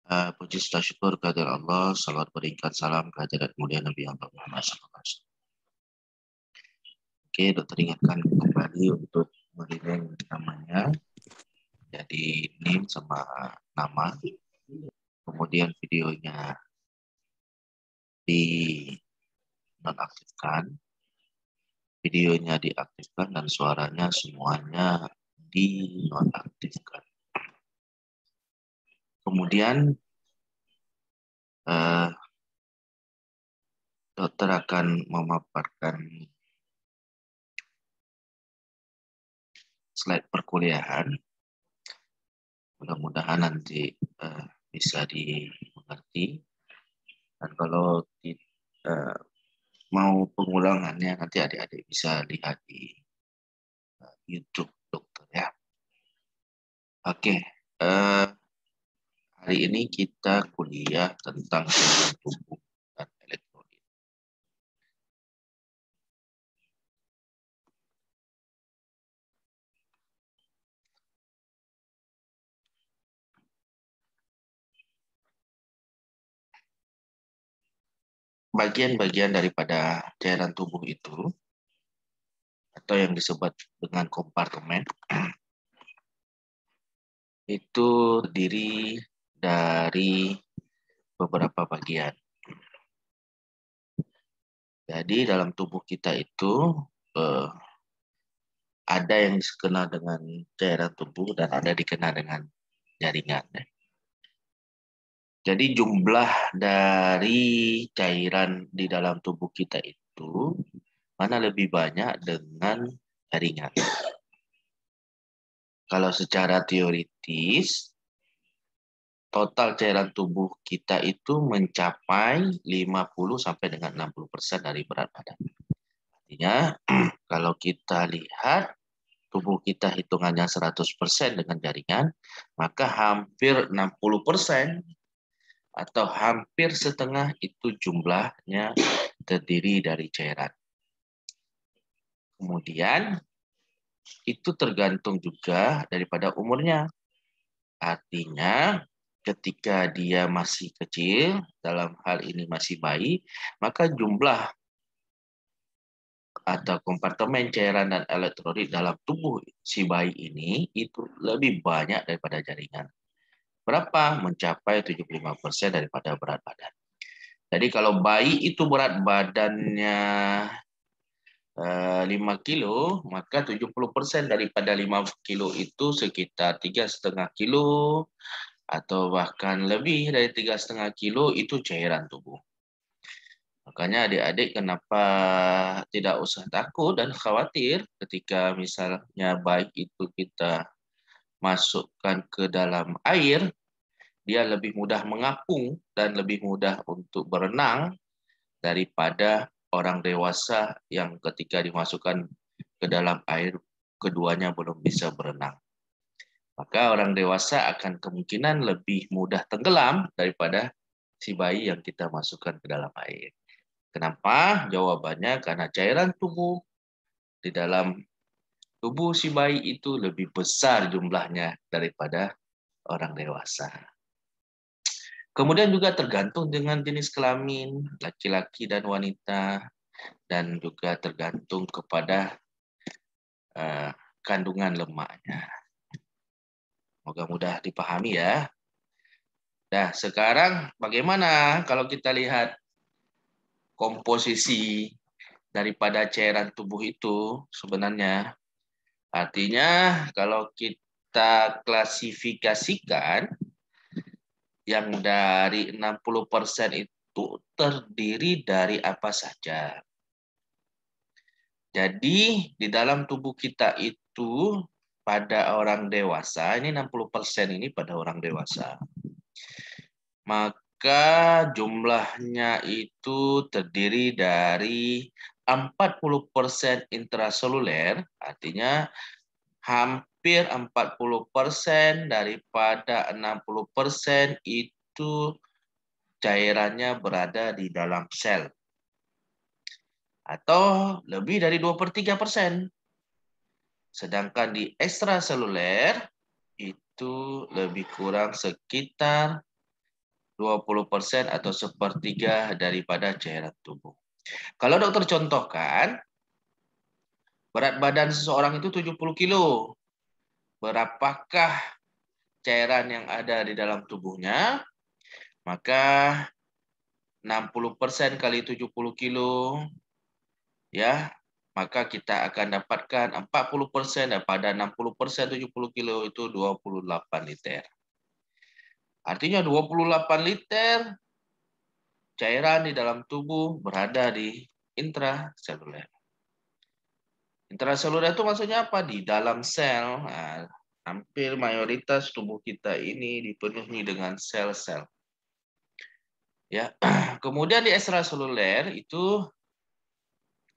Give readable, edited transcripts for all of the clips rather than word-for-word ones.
Puji serta syukur kehadirat Allah, salawat beringkat salam kehadirat mulia Nabi Allah Muhammad SAW. Oke, dokter ingatkan kembali untuk merename namanya, jadi name sama nama, kemudian videonya di nonaktifkan, videonya diaktifkan dan suaranya semuanya di nonaktifkan. Kemudian dokter akan memaparkan slide perkuliahan. Mudah-mudahan nanti bisa dimengerti. Dan kalau mau pengulangannya nanti adik-adik bisa lihat di YouTube dokter ya. Oke, hari ini kita kuliah tentang tubuh dan elektrolit. Bagian-bagian daripada cairan tubuh itu atau yang disebut dengan kompartemen itu terdiri dari beberapa bagian. Jadi dalam tubuh kita itu ada yang dikenal dengan cairan tubuh dan ada dikenal dengan jaringan. Jadi jumlah dari cairan di dalam tubuh kita itu mana lebih banyak dengan jaringan. Kalau secara teoritis, total cairan tubuh kita itu mencapai 50 sampai dengan 60% dari berat badan. Artinya kalau kita lihat tubuh kita hitungannya 100% dengan jaringan, maka hampir 60% atau hampir setengah itu jumlahnya terdiri dari cairan. Kemudian itu tergantung juga daripada umurnya. Artinya ketika dia masih kecil, dalam hal ini masih bayi, maka jumlah atau kompartemen cairan dan elektrolit dalam tubuh si bayi ini itu lebih banyak daripada jaringan. Berapa? Mencapai 75% daripada berat badan. Jadi kalau bayi itu berat badannya 5 kilo, maka 70% daripada 5 kilo itu sekitar 3,5 kilo atau bahkan lebih dari 3,5 kilo itu cairan tubuh. Makanya adik-adik kenapa tidak usah takut dan khawatir ketika misalnya baik itu kita masukkan ke dalam air, dia lebih mudah mengapung dan lebih mudah untuk berenang daripada orang dewasa yang ketika dimasukkan ke dalam air keduanya belum bisa berenang. Maka orang dewasa akan kemungkinan lebih mudah tenggelam daripada si bayi yang kita masukkan ke dalam air. Kenapa? Jawabannya karena cairan tubuh di dalam tubuh si bayi itu lebih besar jumlahnya daripada orang dewasa. Kemudian juga tergantung dengan jenis kelamin, laki-laki dan wanita, dan juga tergantung kepada kandungan lemaknya. Semoga mudah dipahami ya. Nah, sekarang bagaimana kalau kita lihat komposisi daripada cairan tubuh itu sebenarnya? Artinya kalau kita klasifikasikan yang dari 60% itu terdiri dari apa saja. Jadi di dalam tubuh kita itu pada orang dewasa, ini 60% ini pada orang dewasa. Maka jumlahnya itu terdiri dari 40% intraseluler, artinya hampir 40% daripada 60% itu cairannya berada di dalam sel. Atau lebih dari 2/3%. Sedangkan di ekstraseluler itu lebih kurang sekitar 20% atau sepertiga daripada cairan tubuh. Kalau dokter contohkan, berat badan seseorang itu 70 kilo. Berapakah cairan yang ada di dalam tubuhnya? Maka 60% kali 70 kilo, ya, maka kita akan dapatkan 40% daripada 60% 70 kilo itu 28 liter. Artinya 28 liter cairan di dalam tubuh berada di intraseluler. Intraseluler itu maksudnya apa? Di dalam sel. Nah, hampir mayoritas tubuh kita ini dipenuhi dengan sel-sel. Ya, kemudian di ekstraseluler itu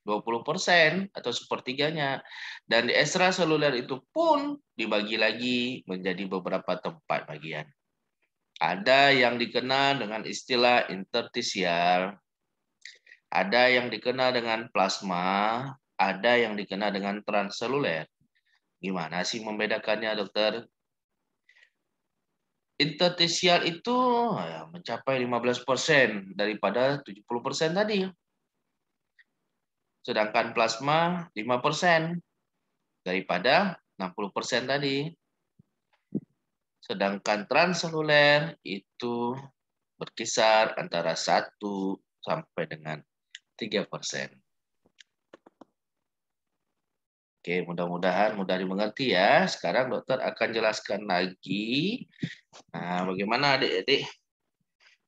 20% atau sepertiganya. Dan di ekstraseluler itu pun dibagi lagi menjadi beberapa tempat bagian. Ada yang dikenal dengan istilah interstisial, ada yang dikenal dengan plasma, ada yang dikenal dengan transseluler. Gimana sih membedakannya, dokter? Interstisial itu mencapai 15% daripada 70% tadi. Sedangkan plasma 5% daripada 60% tadi. Sedangkan transseluler itu berkisar antara 1 sampai dengan 3%. Oke, mudah-mudahan mudah dimengerti ya. Sekarang dokter akan jelaskan lagi. Nah, bagaimana adik-adik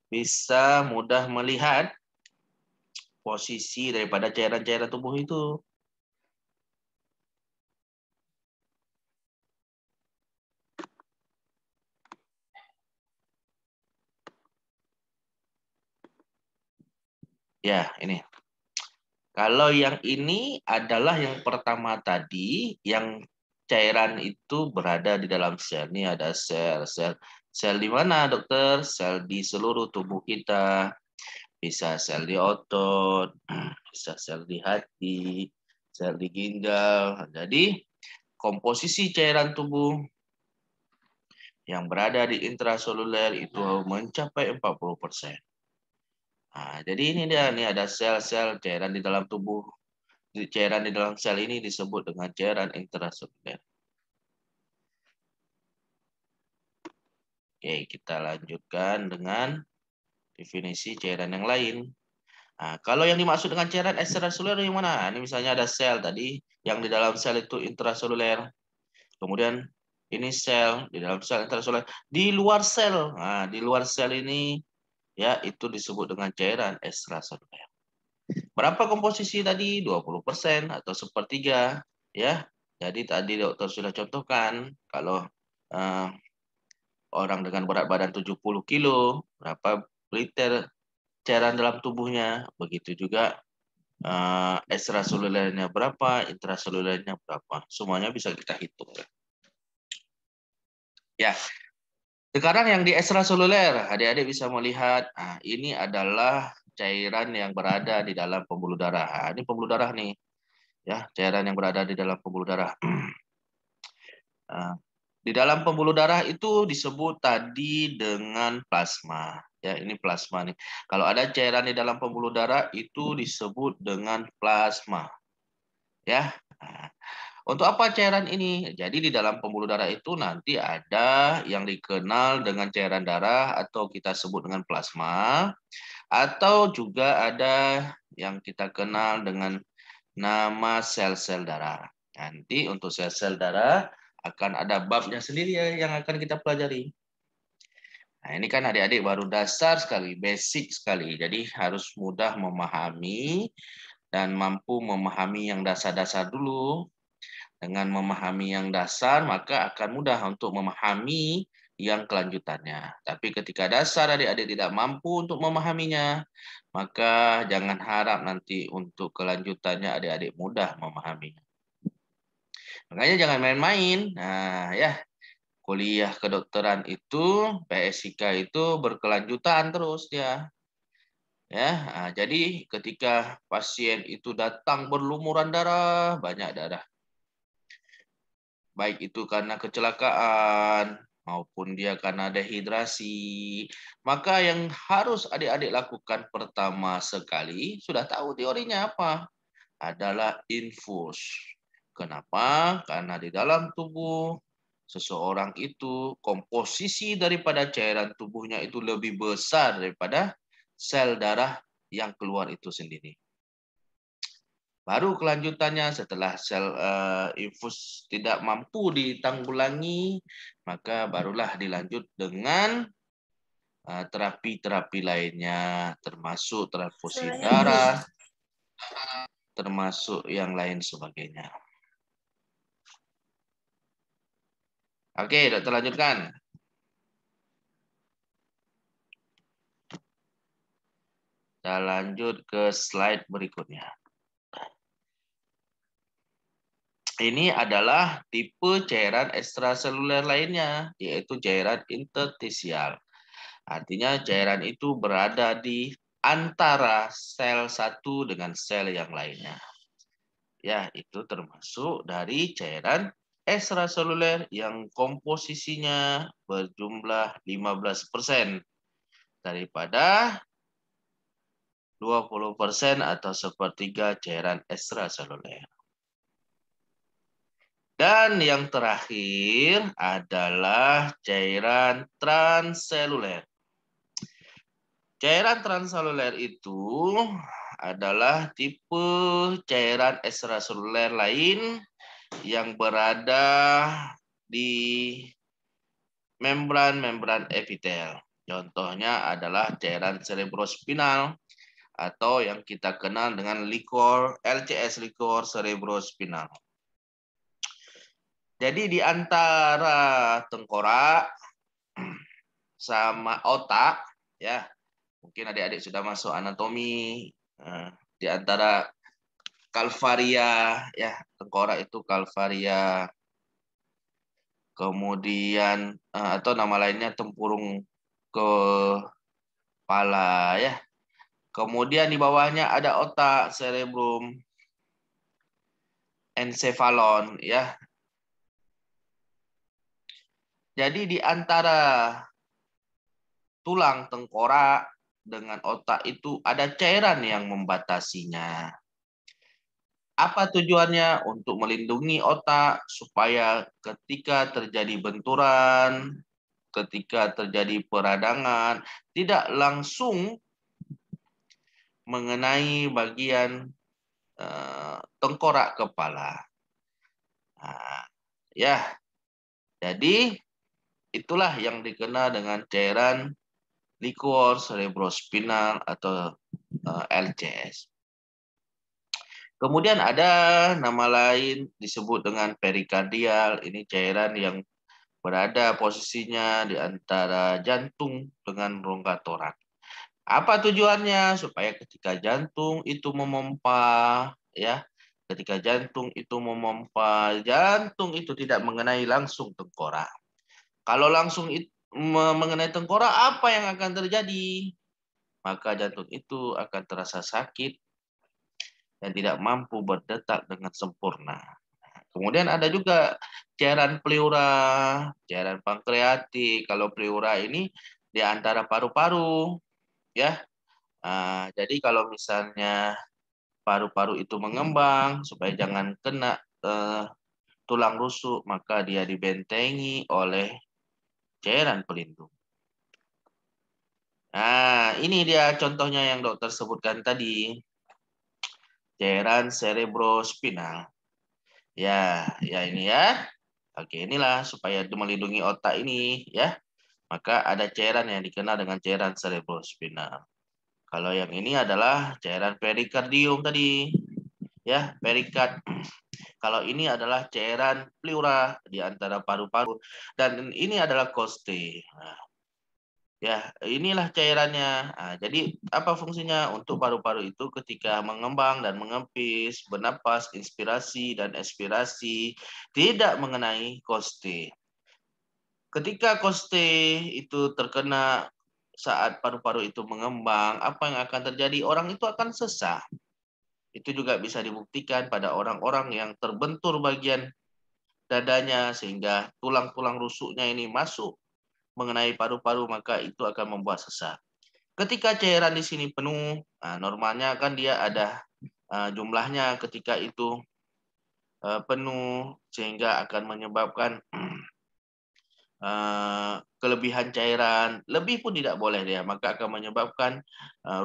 bisa mudah melihat posisi daripada cairan-cairan tubuh itu. Ya, ini. Kalau yang ini adalah yang pertama tadi, yang cairan itu berada di dalam sel. Ini ada sel-sel. Sel di mana, dokter? Sel di seluruh tubuh kita. Bisa sel di otot, bisa sel di hati, sel di ginjal. Jadi, komposisi cairan tubuh yang berada di intraseluler itu mencapai 40%. Nah, jadi ini dia, nih ada sel-sel cairan di dalam tubuh. Cairan di dalam sel ini disebut dengan cairan intraseluler. Oke, kita lanjutkan dengan definisi cairan yang lain. Nah, kalau yang dimaksud dengan cairan ekstraseluler yang mana? Ini misalnya ada sel tadi, yang di dalam sel itu intraseluler. Kemudian ini sel, di dalam sel intraseluler. Di luar sel, nah, di luar sel ini ya itu disebut dengan cairan ekstraseluler. Berapa komposisi tadi? 20% atau sepertiga, ya. Jadi tadi dokter sudah contohkan kalau orang dengan berat badan 70 kilo, berapa liter cairan dalam tubuhnya, begitu juga ekstraselulernya berapa, intraselulernya berapa. Semuanya bisa kita hitung. Ya, sekarang yang di ekstraseluler, adik-adik bisa melihat, ini adalah cairan yang berada di dalam pembuluh darah. Ini pembuluh darah nih, ya, cairan yang berada di dalam pembuluh darah. Di dalam pembuluh darah itu disebut tadi dengan plasma. Ya, ini plasma nih. Kalau ada cairan di dalam pembuluh darah itu disebut dengan plasma. Ya. Untuk apa cairan ini? Jadi di dalam pembuluh darah itu nanti ada yang dikenal dengan cairan darah atau kita sebut dengan plasma, atau juga ada yang kita kenal dengan nama sel-sel darah. Nanti untuk sel-sel darah akan ada babnya sendiri yang akan kita pelajari. Nah, ini kan adik-adik baru dasar sekali, basic sekali. Jadi harus mudah memahami dan mampu memahami yang dasar-dasar dulu. Dengan memahami yang dasar, maka akan mudah untuk memahami yang kelanjutannya. Tapi ketika dasar adik-adik tidak mampu untuk memahaminya, maka jangan harap nanti untuk kelanjutannya adik-adik mudah memahaminya. Makanya jangan main-main. Nah, ya, kuliah kedokteran itu, PSIK itu berkelanjutan terus dia. Ya, jadi ketika pasien itu datang berlumuran darah, banyak darah. Baik itu karena kecelakaan maupun ataupun dia karena dehidrasi. Maka yang harus adik-adik lakukan pertama sekali, sudah tahu teorinya apa? Adalah infus. Kenapa? Karena di dalam tubuh seseorang itu komposisi daripada cairan tubuhnya itu lebih besar daripada sel darah yang keluar itu sendiri. Baru kelanjutannya setelah sel infus tidak mampu ditanggulangi, maka barulah dilanjut dengan terapi-terapi lainnya, termasuk transfusi darah, termasuk yang lain sebagainya. Oke, dokter lanjutkan. Kita lanjut ke slide berikutnya. Ini adalah tipe cairan ekstraseluler lainnya, yaitu cairan interstisial. Artinya cairan itu berada di antara sel satu dengan sel yang lainnya. Ya, itu termasuk dari cairan ekstraseluler yang komposisinya berjumlah 15% daripada 20% atau sepertiga cairan ekstraseluler. Dan yang terakhir adalah cairan transseluler. Cairan transseluler itu adalah tipe cairan ekstraseluler lain yang berada di membran-membran epitel. Contohnya adalah cairan cerebrospinal atau yang kita kenal dengan likor LCS, likor cerebrospinal. Jadi di antara tengkorak sama otak, ya mungkin adik-adik sudah masuk anatomi, di antara kalvaria, ya tengkorak itu kalvaria, kemudian atau nama lainnya tempurung kepala, ya. Kemudian di bawahnya ada otak, cerebrum, encephalon, ya. Jadi di antara tulang tengkorak dengan otak itu ada cairan yang membatasinya. Apa tujuannya? Untuk melindungi otak supaya ketika terjadi benturan, ketika terjadi peradangan, tidak langsung mengenai bagian tengkorak kepala. Nah, ya, jadi itulah yang dikenal dengan cairan liquor cerebrospinal atau LCS. Kemudian ada nama lain disebut dengan perikardial. Ini cairan yang berada posisinya di antara jantung dengan rongga torak. Apa tujuannya? Supaya ketika jantung itu memompa, ya, ketika jantung itu memompa, jantung itu tidak mengenai langsung tengkorak. Kalau langsung mengenai tengkorak, apa yang akan terjadi? Maka jantung itu akan terasa sakit dan tidak mampu berdetak dengan sempurna. Kemudian ada juga cairan pleura, cairan pankreatik. Kalau pleura ini di antara paru-paru, ya. Jadi kalau misalnya paru-paru itu mengembang supaya jangan kena tulang rusuk, maka dia dibentengi oleh cairan pelindung. Nah, ini dia contohnya yang dokter sebutkan tadi. Cairan cerebrospinal. Ya ini ya. Oke, inilah supaya melindungi otak ini, ya. Maka ada cairan yang dikenal dengan cairan cerebrospinal. Kalau yang ini adalah cairan perikardium tadi, ya, perikard. Kalau ini adalah cairan pleura di antara paru-paru, dan ini adalah koste. Nah, ya, inilah cairannya. Nah, jadi apa fungsinya? Untuk paru-paru itu ketika mengembang dan mengempis, bernapas, inspirasi dan ekspirasi tidak mengenai koste. Ketika koste itu terkena saat paru-paru itu mengembang, apa yang akan terjadi? Orang itu akan sesak. Itu juga bisa dibuktikan pada orang-orang yang terbentur bagian dadanya sehingga tulang-tulang rusuknya ini masuk mengenai paru-paru, maka itu akan membuat sesak. Ketika cairan di sini penuh, normalnya kan dia ada jumlahnya ketika itu penuh, sehingga akan menyebabkan kelebihan cairan. Lebih pun tidak boleh dia, maka akan menyebabkan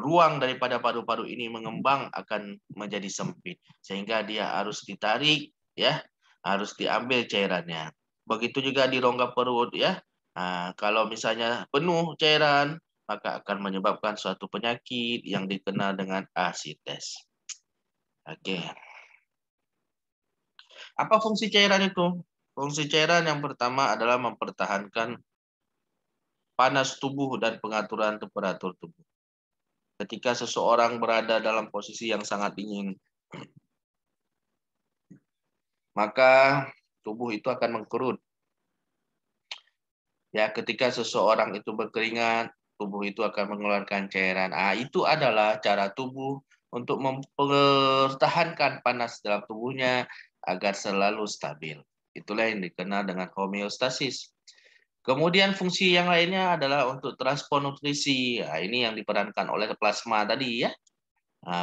ruang daripada paru-paru ini mengembang akan menjadi sempit, sehingga dia harus ditarik, ya, harus diambil cairannya. Begitu juga di rongga perut, ya. Kalau misalnya penuh cairan, maka akan menyebabkan suatu penyakit yang dikenal dengan asites. Oke. Apa fungsi cairan itu? Fungsi cairan yang pertama adalah mempertahankan panas tubuh dan pengaturan temperatur tubuh. Ketika seseorang berada dalam posisi yang sangat dingin, maka tubuh itu akan mengkerut. Ya, ketika seseorang itu berkeringat, tubuh itu akan mengeluarkan cairan. Itu adalah cara tubuh untuk mempertahankan panas dalam tubuhnya agar selalu stabil. Itulah yang dikenal dengan homeostasis. Kemudian fungsi yang lainnya adalah untuk transport nutrisi. Ini yang diperankan oleh plasma tadi, ya,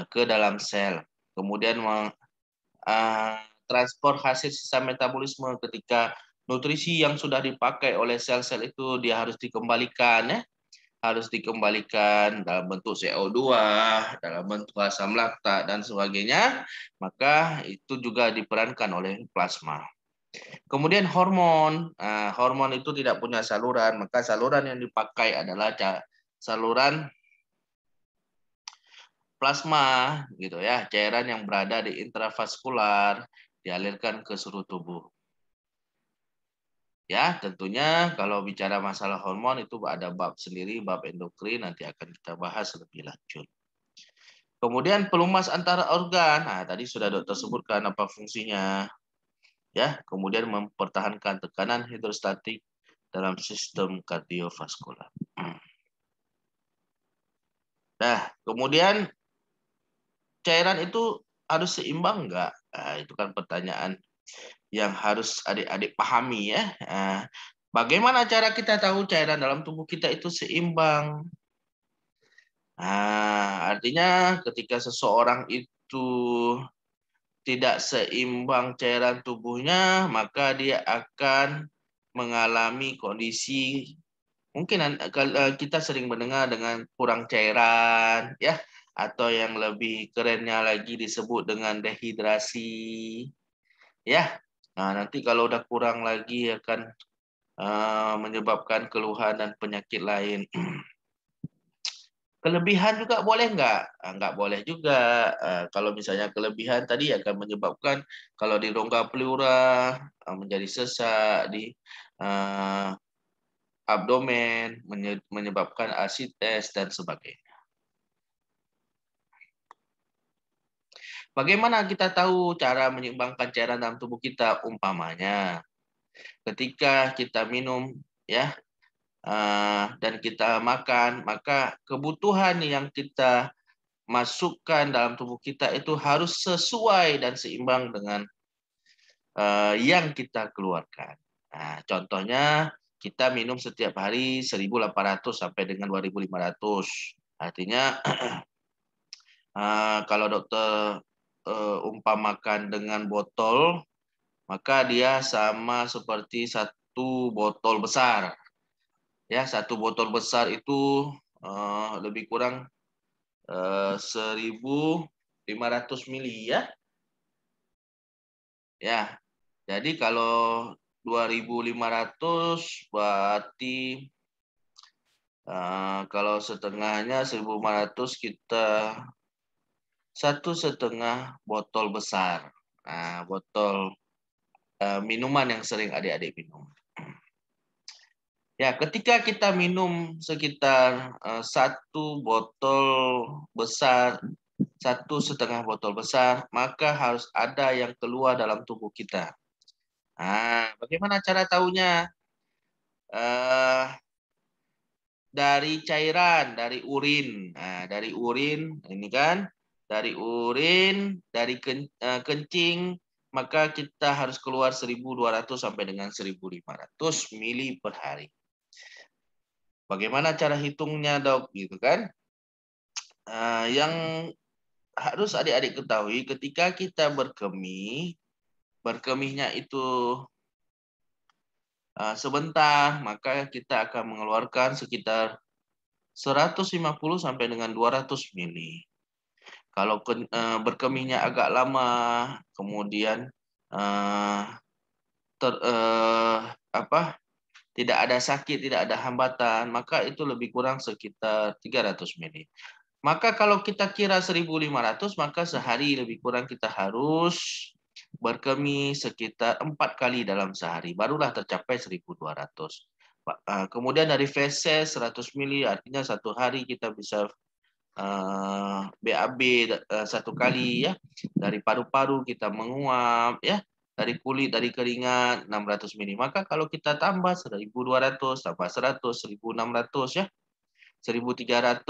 ke dalam sel. Kemudian transport hasil sisa metabolisme ketika nutrisi yang sudah dipakai oleh sel-sel itu dia harus dikembalikan, ya. Harus dikembalikan dalam bentuk CO2, dalam bentuk asam laktat dan sebagainya, maka itu juga diperankan oleh plasma. Kemudian hormon. Hormon itu tidak punya saluran, maka saluran yang dipakai adalah saluran plasma, gitu ya, cairan yang berada di intravaskular dialirkan ke seluruh tubuh. Ya, tentunya kalau bicara masalah hormon itu ada bab sendiri, bab endokrin, nanti akan kita bahas lebih lanjut. Kemudian pelumas antara organ. Tadi sudah dokter sebutkan apa fungsinya. Ya, kemudian mempertahankan tekanan hidrostatik dalam sistem kardiovaskular. Nah, kemudian cairan itu harus seimbang enggak? Itu kan pertanyaan yang harus adik-adik pahami, ya. Bagaimana cara kita tahu cairan dalam tubuh kita itu seimbang? Artinya ketika seseorang itu tidak seimbang cairan tubuhnya, maka dia akan mengalami kondisi, mungkin kita sering mendengar dengan kurang cairan, ya, atau yang lebih kerennya lagi disebut dengan dehidrasi, ya. Nanti kalau udah kurang lagi akan menyebabkan keluhan dan penyakit lain. Kelebihan juga boleh nggak? Nggak boleh juga. Kalau misalnya kelebihan tadi akan menyebabkan kalau di rongga pleura menjadi sesak, di abdomen menyebabkan asites dan sebagainya. Bagaimana kita tahu cara menyeimbangkan cairan dalam tubuh kita? Umpamanya, ketika kita minum, ya, dan kita makan, maka kebutuhan yang kita masukkan dalam tubuh kita itu harus sesuai dan seimbang dengan yang kita keluarkan. Contohnya kita minum setiap hari 1.800 sampai dengan 2.500. Artinya kalau dokter umpamakan dengan botol, maka dia sama seperti satu botol besar. Ya, satu botol besar itu lebih kurang 1.500 mili, ya. Ya. Jadi kalau 2.500 berarti kalau setengahnya 1.500 kita 1,5 botol besar. Botol minuman yang sering adik-adik minum. Ya, ketika kita minum sekitar 1 botol besar, 1,5 botol besar, maka harus ada yang keluar dalam tubuh kita. Bagaimana cara tahunya? Dari cairan, dari urin. Dari urin, ini kan, dari urin, dari kencing, maka kita harus keluar 1.200 sampai dengan 1.500 mili per hari. Bagaimana cara hitungnya, Dok? Gitu kan? Yang harus adik-adik ketahui ketika kita berkemihnya itu sebentar, maka kita akan mengeluarkan sekitar 150 sampai dengan 200 mili. Kalau berkemihnya agak lama, kemudian uh, tidak ada sakit, tidak ada hambatan, maka itu lebih kurang sekitar 300 mili. Maka kalau kita kira 1.500, maka sehari lebih kurang kita harus berkemih sekitar 4 kali dalam sehari. Barulah tercapai 1.200. Kemudian dari feses 100 mili, artinya satu hari kita bisa BAB satu kali ya. Dari paru-paru kita menguap ya. Dari kulit, dari keringat 600 mili. Maka kalau kita tambah 1.200 tambah 100, 1.600 ya. 1.300,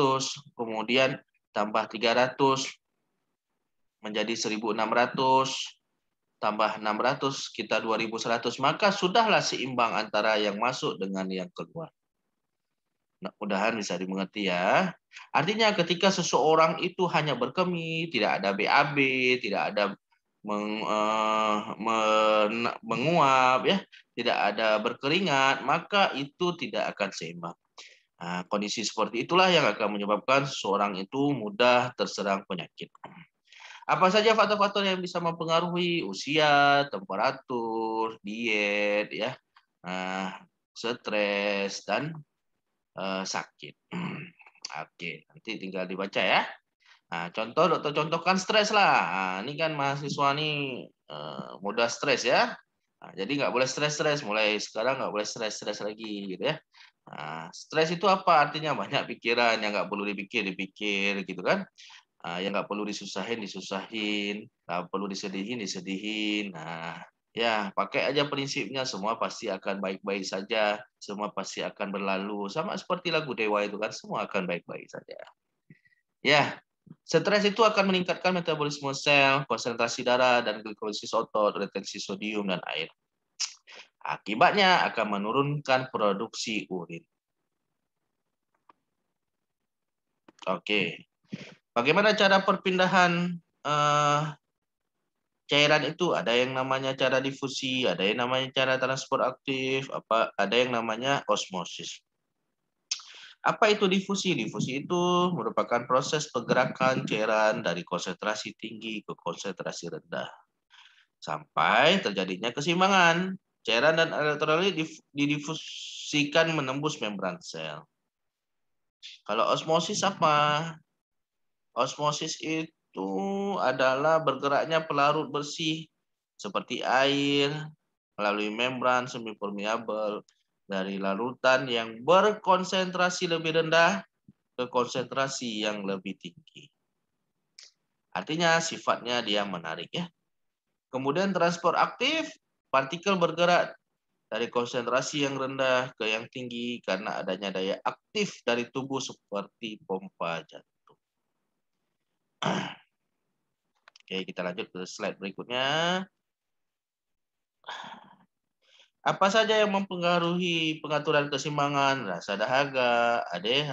kemudian tambah 300 menjadi 1.600, tambah 600 kita 2.100, maka sudahlah seimbang antara yang masuk dengan yang keluar. Mudah-mudahan bisa dimengerti ya. Artinya ketika seseorang itu hanya berkemih, tidak ada BAB, tidak ada menguap ya, tidak ada berkeringat, maka itu tidak akan seimbang. Nah, kondisi seperti itulah yang akan menyebabkan seseorang itu mudah terserang penyakit. Apa saja faktor-faktor yang bisa mempengaruhi usia, temperatur, diet, ya, stres dan sakit. Oke, nanti tinggal dibaca ya. Nah, contoh dokter contohkan stres lah. Nah, ini kan mahasiswa nih mudah stres ya. Nah, jadi nggak boleh stres-stres. Mulai sekarang nggak boleh stres-stres lagi gitu ya. Nah, stres itu apa? Artinya banyak pikiran yang nggak perlu dipikir gitu kan. Yang nggak perlu disusahin. Nggak perlu disedihin. Nah, ya pakai aja prinsipnya. Semua pasti akan baik-baik saja. Semua pasti akan berlalu. Sama seperti lagu Dewa itu kan. Semua akan baik-baik saja. Ya, stres itu akan meningkatkan metabolisme sel, konsentrasi darah, dan glikolisis otot, retensi sodium, dan air. Akibatnya akan menurunkan produksi urin. Oke. Bagaimana cara perpindahan cairan itu? Ada yang namanya cara difusi, ada yang namanya cara transport aktif, ada yang namanya osmosis. Apa itu difusi? Difusi itu merupakan proses pergerakan cairan dari konsentrasi tinggi ke konsentrasi rendah sampai terjadinya keseimbangan. Cairan dan elektrolit didifusikan menembus membran sel. Kalau osmosis apa? Osmosis itu adalah bergeraknya pelarut bersih seperti air melalui membran semipermeabel dari larutan yang berkonsentrasi lebih rendah ke konsentrasi yang lebih tinggi. Artinya sifatnya dia menarik ya. Kemudian transport aktif, partikel bergerak dari konsentrasi yang rendah ke yang tinggi karena adanya daya aktif dari tubuh seperti pompa jantung. Oke, kita lanjut ke slide berikutnya. Apa saja yang mempengaruhi pengaturan keseimbangan? Rasa dahaga, ADH,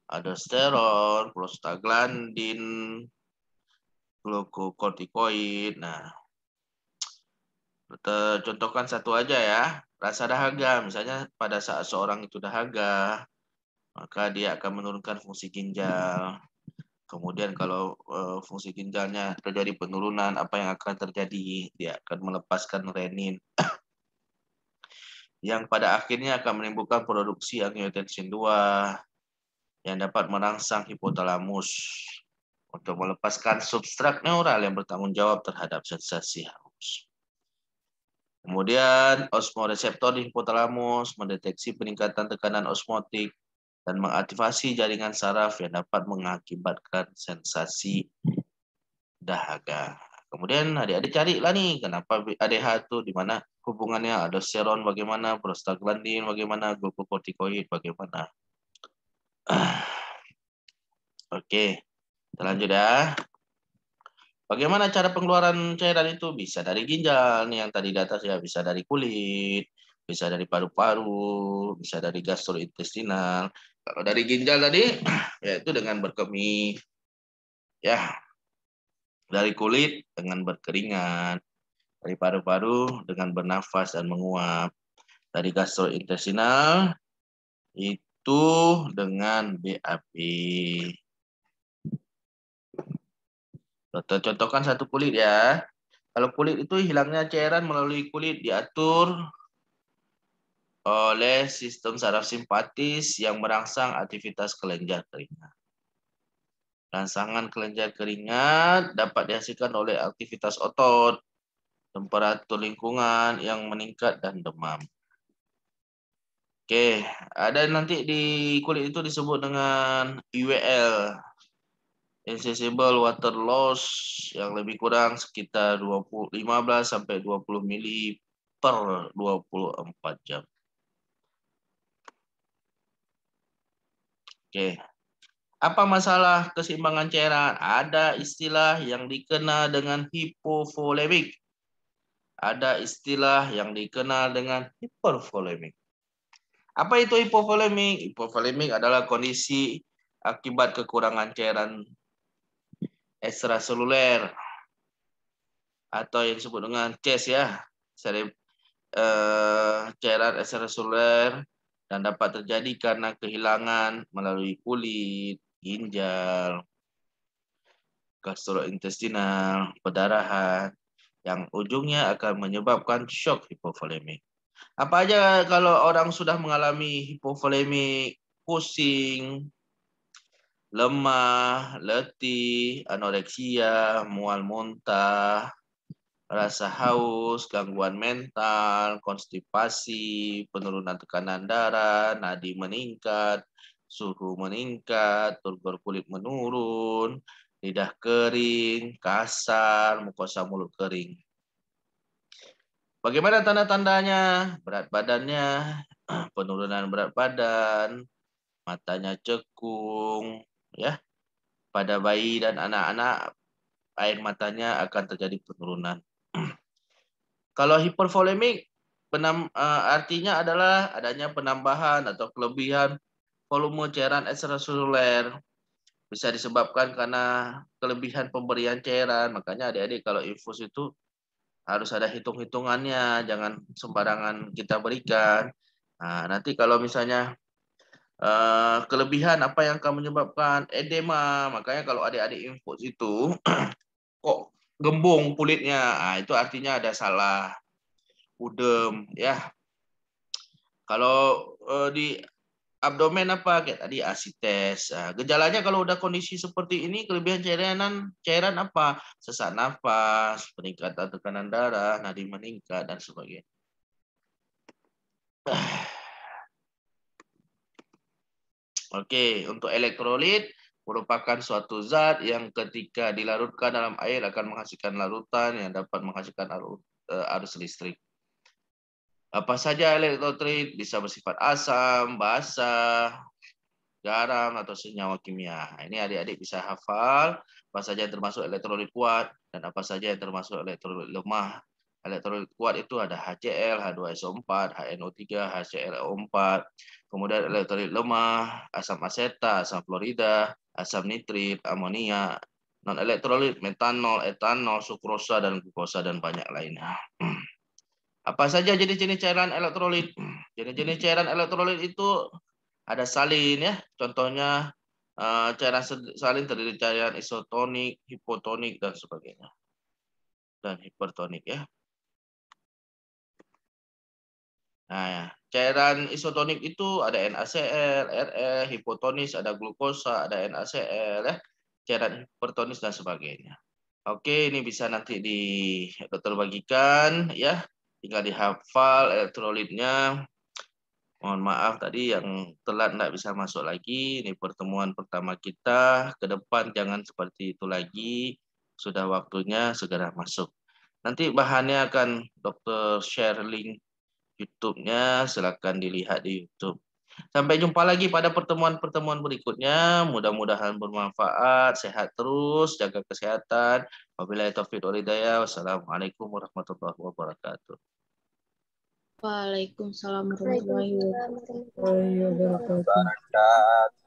aldosteron, prostaglandin, glukokortikoid. Nah, contohkan satu aja ya. Rasa dahaga, misalnya pada saat seorang itu dahaga, maka dia akan menurunkan fungsi ginjal. Kemudian kalau fungsi ginjalnya terjadi penurunan, apa yang akan terjadi? Dia akan melepaskan renin yang pada akhirnya akan menimbulkan produksi angiotensin 2 yang dapat merangsang hipotalamus untuk melepaskan substrat neural yang bertanggung jawab terhadap sensasi haus. Kemudian osmoreseptor di hipotalamus mendeteksi peningkatan tekanan osmotik dan mengaktifasi jaringan saraf yang dapat mengakibatkan sensasi dahaga. Kemudian adik-adik carilah nih kenapa ADH itu di mana hubungannya, aldosteron bagaimana, prostaglandin bagaimana, glukokortikoid bagaimana. Oke, kita lanjut ya. Bagaimana cara pengeluaran cairan itu? Bisa dari ginjal nih yang tadi di atas ya, bisa dari kulit, bisa dari paru-paru, bisa dari gastrointestinal. Kalau dari ginjal tadi, yaitu dengan berkemih, ya, dari kulit dengan berkeringat, dari paru-paru dengan bernafas dan menguap, dari gastrointestinal itu dengan BAB. Contohkan satu kulit ya. Kalau kulit itu hilangnya cairan melalui kulit diatur oleh sistem saraf simpatis yang merangsang aktivitas kelenjar keringat. Rangsangan kelenjar keringat dapat dihasilkan oleh aktivitas otot, temperatur lingkungan yang meningkat, dan demam. Oke, ada nanti di kulit itu disebut dengan IWL, Insoluble Water Loss, yang lebih kurang sekitar 15 sampai 20 mili per 24 jam. Oke. Apa masalah keseimbangan cairan? Ada istilah yang dikenal dengan hipovolemik. Ada istilah yang dikenal dengan hipervolemik. Apa itu hipovolemik? Hipovolemik adalah kondisi akibat kekurangan cairan ekstraseluler atau yang disebut dengan CES ya. Cairan ekstraseluler, dan dapat terjadi karena kehilangan melalui kulit, ginjal, gastrointestinal, perdarahan, yang ujungnya akan menyebabkan shock hipovolemik. Apa aja kalau orang sudah mengalami hipovolemik? Pusing, lemah, letih, anoreksia, mual muntah, rasa haus, gangguan mental, konstipasi, penurunan tekanan darah, nadi meningkat, suhu meningkat, turgor kulit menurun, lidah kering, kasar, mukosa mulut kering. Bagaimana tanda-tandanya? Berat badannya, penurunan berat badan, matanya cekung, ya. Pada bayi dan anak-anak, air matanya akan terjadi penurunan. Kalau hipervolemik, artinya adalah adanya penambahan atau kelebihan volume cairan ekstraseluler. Bisa disebabkan karena kelebihan pemberian cairan. Makanya adik-adik kalau infus itu harus ada hitung-hitungannya, jangan sembarangan kita berikan. Nah, nanti kalau misalnya kelebihan apa yang akan menyebabkan edema, makanya kalau adik-adik infus itu kok gembung kulitnya, nah, itu artinya ada salah udem ya. Kalau di abdomen apa kayak tadi asites. Nah, gejalanya kalau udah kondisi seperti ini, kelebihan cairan apa? Sesak nafas, peningkatan tekanan darah, nadi meningkat, dan sebagainya. Oke, untuk elektrolit merupakan suatu zat yang ketika dilarutkan dalam air akan menghasilkan larutan yang dapat menghasilkan arus listrik. Apa saja elektrolit? Bisa bersifat asam, basa, garam, atau senyawa kimia. Ini adik-adik bisa hafal apa saja yang termasuk elektrolit kuat dan apa saja yang termasuk elektrolit lemah. Elektrolit kuat itu ada HCl, H2SO4, HNO3, HClO4. Kemudian elektrolit lemah, asam asetat, asam fluorida, asam nitrit, amonia. Non elektrolit metanol, etanol, sukrosa, dan glukosa, dan banyak lainnya. Apa saja jenis-jenis cairan elektrolit? Jenis-jenis cairan elektrolit itu ada salin ya. Contohnya cairan salin terdiri cairan isotonik, hipotonik, dan sebagainya. Dan hipertonik ya. Nah, ya. Cairan isotonik itu ada NaCl, Re, hipotonis, ada glukosa, ada NaCl ya. Cairan hipertonis dan sebagainya. Oke, ini bisa nanti di dokter bagikan ya. Tinggal dihafal elektrolitnya. Mohon maaf tadi yang telat tidak bisa masuk lagi. Ini pertemuan pertama kita. Ke depan jangan seperti itu lagi. Sudah waktunya segera masuk. Nanti bahannya akan dokter share link YouTube-nya. Silakan dilihat di YouTube. Sampai jumpa lagi pada pertemuan-pertemuan berikutnya. Mudah-mudahan bermanfaat. Sehat terus, jaga kesehatan. Wabillahi taufiq wal hidayah. Wassalamualaikum warahmatullahi wabarakatuh. Waalaikumsalam warahmatullahi wabarakatuh. wabarakatuh.